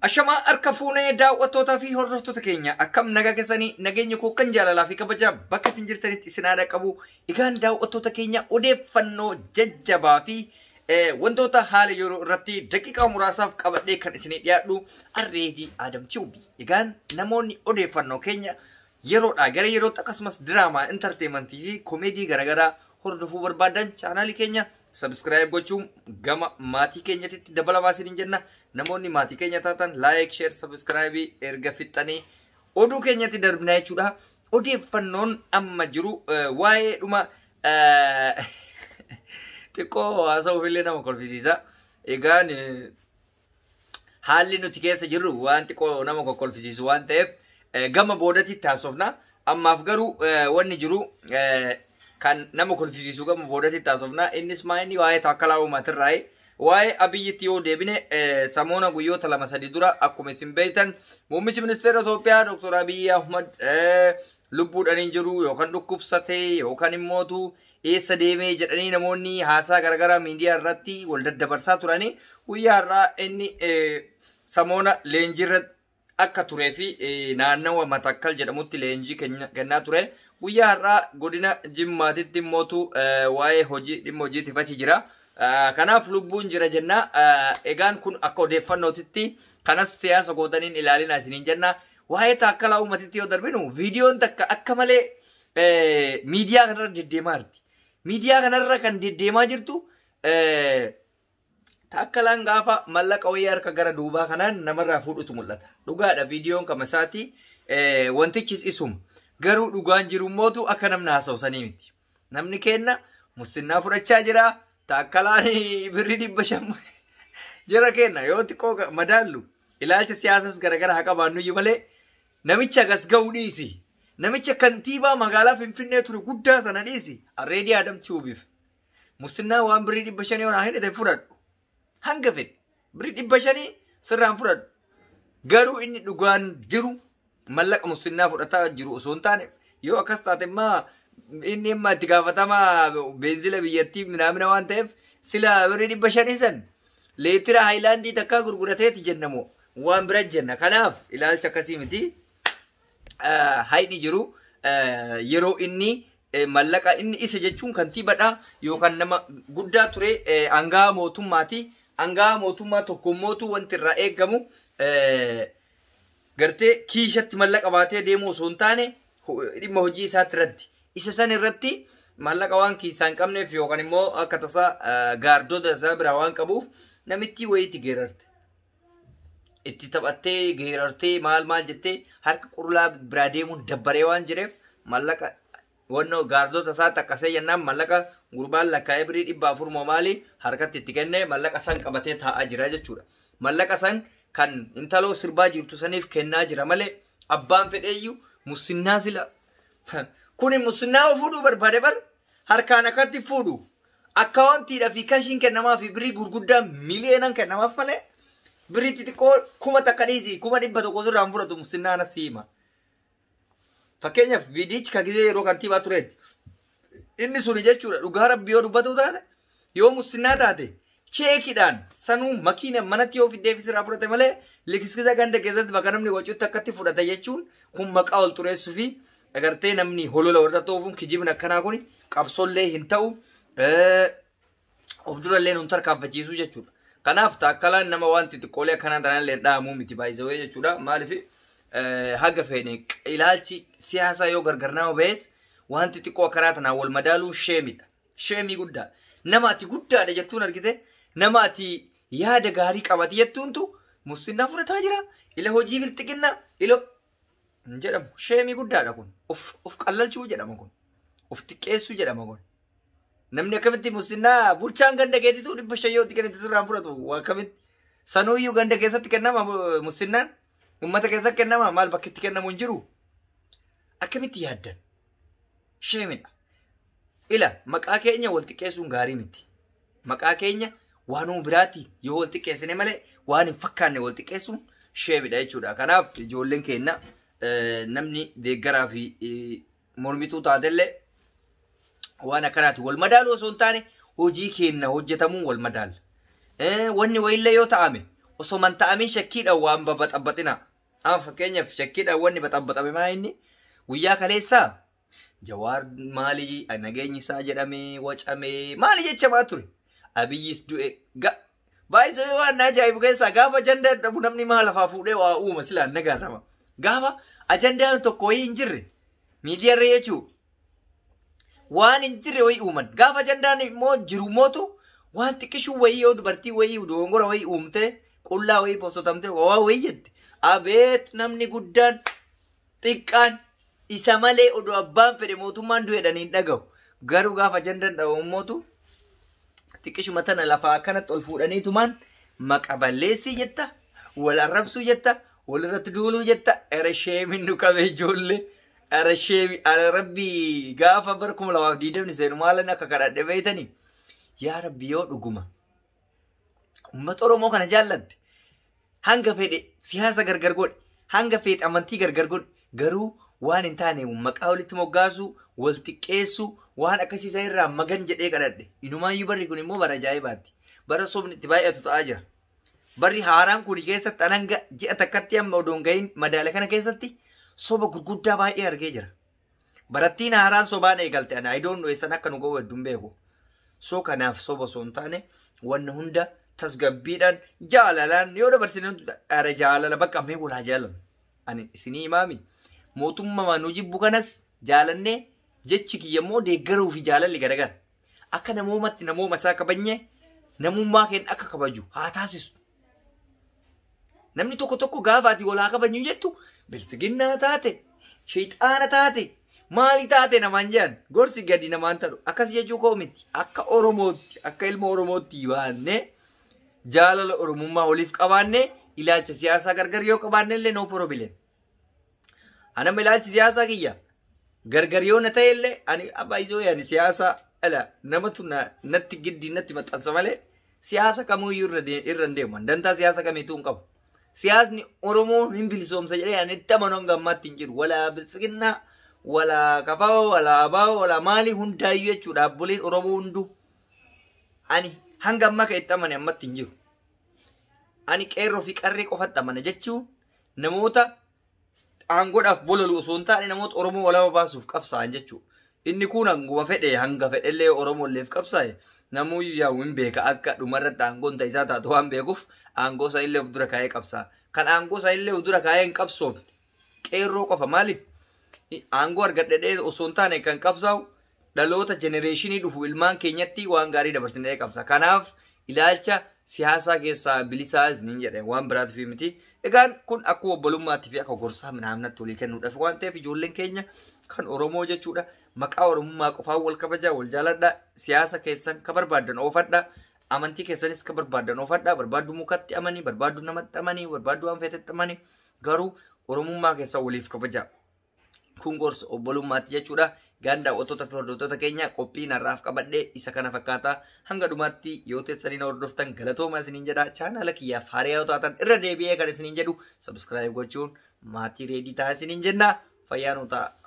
Ashamaa harka fuunee daawwattootaa fi hordoftoota keenya akkam nagaa keessanii nageenya koo kan jaalalaa fi kabajaa bakka isin jirtanitti isin haadha qabu. Egaan daawwattoota keenya odeeffannoo jajjabaa fi wantoota haala yeroo irratti daqiiqaa muraasaaf qabadhee kan isinii dhiyaadhu Arreedii Adam Tube. Egaan namoonni odeeffannoo keenya yeroodhaa gara yerootti akkasumas diraamaa intarteementii fi komeedii garaagaraa hordofuu barbaadan chaanaalii keenya subscribe gochuun gama maatii keenyatti dabalamaa isiniin jenna. Namoonni maatii keenya taatan like, share, subscribe erga fixanii oduu keenyatti darbinaa jechuudha. Odeeffannoon amma jiru waa'ee dhuma xiqqoo haasa'uuf illee nama kolfisiisa. Egaan haalli nuti keessa jirru waan xiqqoo nama kolfisiisu waan ta'eef gama boodatti taasofna. Ammaaf garuu wanni jiru kan nama kolfisiisu gama boodatti taasofna. Innis maayini waa'ee taakkalaa uummatirraa waa'ee Abiyyatti yoo deebine samoona guyyoota 2-3 dura akkuma isin beektan muummichi ministeera Itoophiyaa Dr. Abiy Ahmad lubbuudhaan hin jiru yookaan dhukkubsatee yookaan immootu eessa deemee jedhanii namoonni haasaa garaagaraa miidiyaa irratti wal daddabarsaa turanii guyyaa irraa inni samoona leenjiirra akka turee fi naannawa Matakkal jedhamutti leenjii kennaa ture. Guyyaa irraa godina Jimmaatitti immootu waa'ee hojii dhimma hojiitiif achi jira. Kanaaf lubbuun jira jenna. Egaan kun akka odeeffannootitti kanas siyaasa gootaniin ilaalina isiniin jenna. Waa'ee taakkalaa uummatitti yoo darbinu viidiyoon takka akka malee miidiyaa kanarra deddeemaa jirti. Miidiyaa kanarra kan deddeemaa jirtu taakkalaan gaafa mallaqa wayii harka gara duubaa kanaan namarraa fuudhutu mul'ata. Dhugaadha viidiyoon kama isaati wantichis isuma. Garuu dhugaan jiru mootu akka namni haasawsanii miti. Namni kenna musinnaa fudhachaa jira. Taakkalaan birrii 500 jira kenna yoo xiqqoo madaallu ilaalcha siyaasas garaagaraa haa qabaannu iyyuu malee namicha gas ga'uu dhiisi. Namicha kantiibaa magaalaa Finfinnee ture guddaa sana dhiisi. Arreedii Adam Tubeef musinnaa waan birrii 500 yoo naa hidhate fudhadhu. Hanga fedhe birrii 500 sirraan fudhadhu. Garuu inni dhugaan jiru mallaqa musinnaa fudhataa jiru osoo hin taane yoo akkas taate immoo inni amma itti gaafatama beenzila biyyattii minaamina waan ta'eef sila birrii 500 san leetira haayilaandii takkaa gurgurateeti jennamoo waan bira jenna. Kanaaf ilaalcha akkasii miti. Hayni jiru yeroo inni mallaqa inni isa jechuun kantiibadha yookaan nama guddaa ture hangaa mootummaati. Hangaa mootummaa tokkommootu wanti irraa eegamu gartee kiishatti mallaqa baatee deemuu osoo hin taane dhimma hojii isaatti irratti isa san irratti mallaqa waan kiisaa hin qabneef yookaan immoo akka tasaa gaardota isaa biraa waan qabuuf namitti wayiitti geerarte. Itti taphattee geerartee maal jettee harka qullaa biraa deemuun dabbaree waan jireef mallaqa wannoo gaardota isaa takkasee jennaan mallaqa gurbaan lakkaa'ee birrii 400 moo maali harkatti itti kennee mallaqa san qabatee taa'aa jira jechuudha. Mallaqa san kan intaloo sirbaa jirtu saniif kennaa jira malee abbaan fedheeyyuu musinnaa sila kuni musinnaa fuudhuu barbaade bar harkaan akkatti fuudhu akka wantiidhaa fi kashiin kennamaa fi birrii gurguddaa miliyoonan kennamaaf malee birrii xixiqqoo 1000 takka dhiisi 100 sirraan fudhatu musinnaan asii hima. Fakkeenyaaf viidiyichi kan gisee yeroo kantiibaa tureetti inni suni jechuudha dhugaa rabbii yoo dubbatu taate yoo musinnaa taate cheekidhaan sanuu makiina manatti yoo fiddeef sirraa fudhate malee likiskisa ganda keessatti bakka namni wacuutti akkatti fudhata jechuun kun maqaa ol xureessuu fi agartee namni holola warra ta'uuf kijibna akkanaa kun qabsollee hin ta'u of durallee nun tarkaanfachiisu jechuudha. Kanaaf taakkalaan nama waan xixiqqoolee akkanaa tanallee dhahamuu miti baay'isawee jechuudha. Maaliif haga feene ilaalchi siyaasaa yoo gargar nama ba'es waan xixiqqoo akkanaa tanaan wal madaaluun sheemidha. Sheemii guddaa. Nama ati guddaadha jettuun argite nama ati yaada gaarii qabati jettuuntu musinnaa fudhataa jira. Ila hojii bilxiqinnaa ilo jedhamu sheemii guddaadha kun. Of qallalchuu jedhama kun. Of xiqqeessuu jedhama kun. Namni akkamitti musinnaa bulchaan ganda keetitu 500 kennitti sirraan fudhatu akkamitti sanuuyyuu ganda keessatti kennama musinnaan uummata keessatti kennama maal bakka itti kennamu hin jiru. Akkamitti yaaddan? Sheemidha. Ila maqaa keenya wal xiqqeessuun gaarii miti. Maqaa keenya waanuma biraatti yoo wal xiqqeessine malee waan hin fakkaanne wal xiqqeessuun sheemidha jechuudha. Kanaaf ijoolleen keenya namni deeggaraa fi mormituu taatellee waan akkanaati wal madaalu osoo hin taane hojii keenya hojjetamuun wal madaala. Wanni wayillee yoo ta'ame osoo man ta'amii shakkiidhaan waan babaxabbaxina. Amma fakkeenyaaf shakkiidhaan wanni baxabbaxame maa inni guyyaa kaleessaa Jawaar maalii nageenyi isaa jedhamee wacamee maali jechamaa ture. Abiyyis du'e baay'ee waan ajaa'ibu keessaa gaafa ajandaa dhabu namni maal lafaa fuudhee waa uuma silaan nagaarrama. Gaafa ajandaan tokko wayii hin jirre miidiyaarra jechuudha. Waan hin jirre wayii uuman. Gaafa ajandaan immoo jiru mootu waan xiqqishuu wayii yoo dubartii wayii dogongora wayii uumtee qullaa wayii postotamtee waa wayii jette. Abeet namni guddaan xiqqaan isa malee oduu abbaan fedhe mootummaan du'edhaan hin dhagahu. Garuu gaafa ajandaan dhabamu mootu xiqqishuma tana lafaa akkanatti ol fuudhaniitumaan maqa balleessii jetta, wal arrabsuu jetta, wal irratti duuluu jetta. Era sheemin nu qabee ijoollee. Era sheemi ala rabbii gaafa bara 2020 seenu maalan akka kadhadhe beeytanii. Yaa rabbi yoo dhuguma uummata Oromoo kana jaallatte hanga fedhe siyaasa gargar godhe, hanga fedhe amantii gargar godhe, garuu waan hin taane maqaa walitti moggaasu, wal xiqqeessu, waan akkasiisa irraa magan jedhee kadhadhe. Inumaayyuu barri kun immoo bara ajaa'ibaatti. Bara sobni itti baay'atu ta'aa jira. Barri haaraan kun keessatti ananga ji'a takkatti amma odoon gahin madaala kana keessatti soba gurguddaa baay'ee argee jira. Barattiin haaraan sobaan eegalte ana idoon eessan akka nu ga'u hedduun beeku. So kanaaf soba osoo hin taane wanna hunda tasgabbiidhaan jaalalaan yoo dabarsine ara jaalala bakka mee walaa jaalan. Ani isinii imaami mootummaa nu jibbu kanas jaalannee jechi kiyyammoo deeggaruu fi jaalalli garagara. Akka namoomatti namooma isaa kabanyee namummaa keenya akka kabaju haa taasisu. Namni tokko gaafa ati walaa kabaju jettu bilchiginnaa taate, shayxaana taate, maali taate namaan jedhan gorsi gadi namaan ta'u. Akkas jechuu koo miti. Akka Oromootti, akka ilma Oromootti waanne jaalala Oromummaa waliif qabaanne ilaalcha siyaasaa gargar yoo qabaanne illee no problem. Anama ilaalchi siyaasaa kiyya gargar yoo na ta'e illee ani abaayizoo yaani siyaasaa ala namatu natti giddi natti maxxansa malee siyaasa kamuyyuu irra hin deemu. Dantaa siyaasa kamiituu hin qabu. Siyaasni Oromoo hin bilisoomsa jedhee ani itti amanuun gammaatti hin jiru. Walaa bilisiginnaa, walaa kafaa, walaa abaa, walaa maali hundaayyuu jechuudha. Abboleen Oromoo hunduu ani hanga ammaa kan itti amane ammatti hin jiru. Ani qeerroo fi qarree qofatti amana jechuun namoota aangoodhaaf bololu osoo hin taane namoota Oromoo walaba baasuuf qabsaa'an jechuudha. Inni kun hanguma fedhe hanga fedhellee Oromoo illee qabsaa'e. Namuyyuu yaa hin beeka akka dhumarratti aangoon ta'isaa taatu waan beekuuf aangoo isaa illee of dura kaa'ee qabsaa. Kan aangoo isaa illee of dura kaa'ee hin qabsoof qeerroo qofa maaliif aangoo argadhee osoo hin taane kan qabsaa'u dhaloota jenereeshinii dhufu ilmaan keenyatti waan gaarii dabarsinee qabsa. Kanaaf ilaalcha siyaasaa keessaa bilisaa isiniin jedhe waan biraatiif miti. Egaan kun akkuma obbolummaatti fi akka gorsaa minaamnatti walii kennuudhaaf waan ta'eef ijoolleen keenya kan Oromoo jechuudha. Maqaa Oromummaa qofaan wal kabajaa, wal jaaladhaa. Siyaasa keessan ka barbaadan oofadhaa. Amantii keessanis ka barbaadan oofadhaa. Barbaaddu mukatti amanii, barbaaddu namatti amanii, barbaaddu waan feetetti amanii. Garuu Oromummaa keessaa waliif kabajaa. Kun gorsa obbolummaatti jechuudha. Ganda daawwattoota fi hordoftoota keenya qophii narraaf qabadhee isa kana fakkaataa hanga dhumaatti yoo teessanii na hordoftan galatooma isiniin jedha. Chaanaala kiyyaaf haaraa yoo taatan irra deebi'ee kan isiniin jedhu subscribe gochuun maatii reedii ta'a isiniin jenna. Fayyaa nu ta'a.